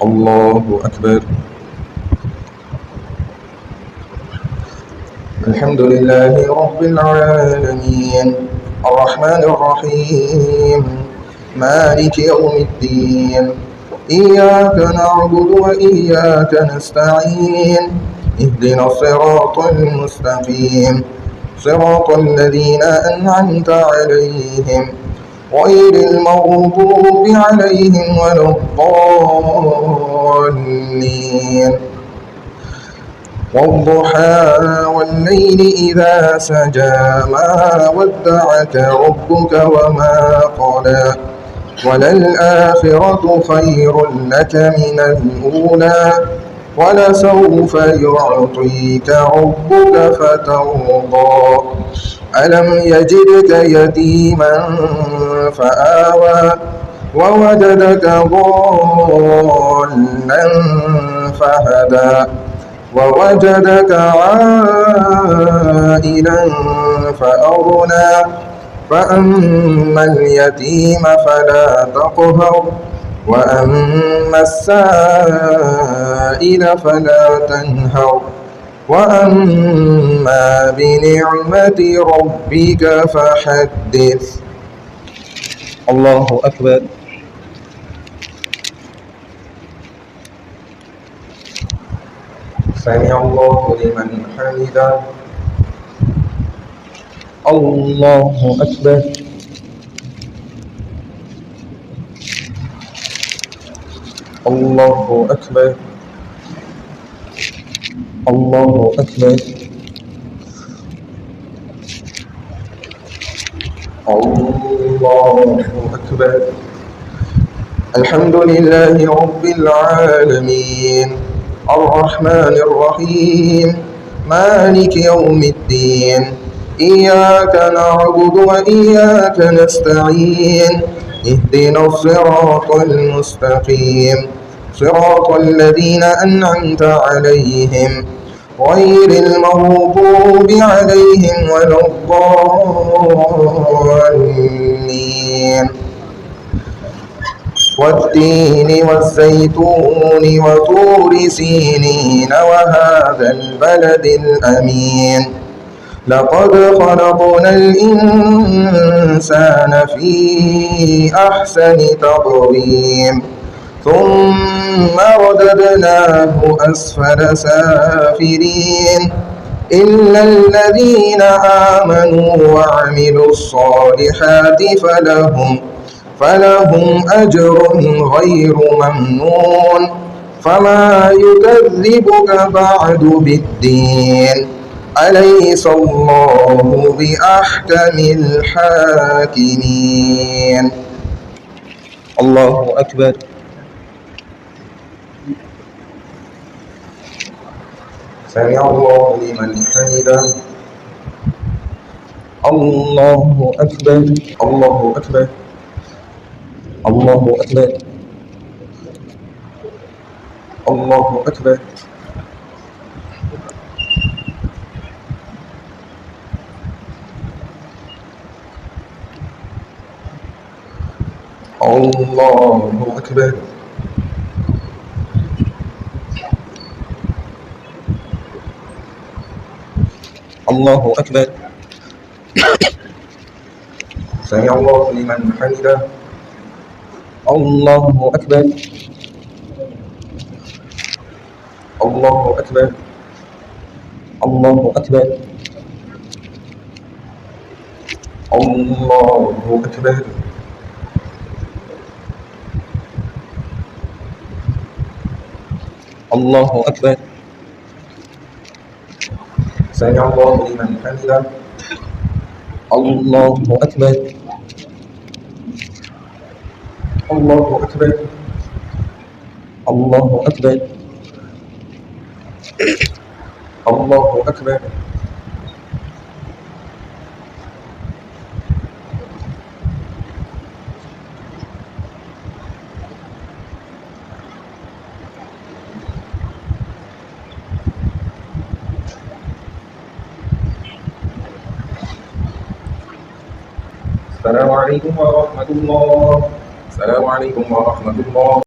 الله أكبر. الحمد لله رب العالمين الرحمن الرحيم مالك يوم الدين إياك نعبد وإياك نستعين اهدنا الصراط المستقيم صراط الذين أنعمت عليهم غير المغضوب عليهم ولا الضالين والضحى والليل إذا سجى ما ودعك ربك وما قلى وللآخرة خير لك من الأولى ولسوف يعطيك ربك فترضى ألم يجدك يتيما فآوى ووجدك ضالا فهدى ووجدك عائلا فأغنى فأما اليتيم فلا تقهر وأما السائل فلا تنهر وأما بنعمة ربك فحدث. الله أكبر. سمع الله لمن حمده. الله أكبر. الله أكبر. الله أكبر. الله أكبر. الحمد لله رب العالمين الرحمن الرحيم مالك يوم الدين إياك نعبد وإياك نستعين اهدنا الصراط المستقيم صراط الذين أنعمت عليهم غير المغضوب عليهم ولا الضالين والتين والزيتون وطور سينين وهذا البلد الأمين لقد خلقنا الإنسان في أحسن تقويم ثم رددناه أسفل سافلين إلا الذين آمنوا وعملوا الصالحات فلهم أجر غير ممنون فما يكذبك بعد بالدين أليس الله بأحكم الحاكمين. الله أكبر. سمع الله لمن حمده. الله أكبر. الله أكبر. الله أكبر. الله أكبر. الله أكبر. الله أكبر. سمع الله لمن حمده. الله أكبر. الله أكبر. الله أكبر. الله أكبر. الله أكبر. سمع الله لمن حمده. الله أكبر. الله أكبر. الله أكبر. الله أكبر. السلام عليكم ورحمة الله. السلام عليكم ورحمة الله.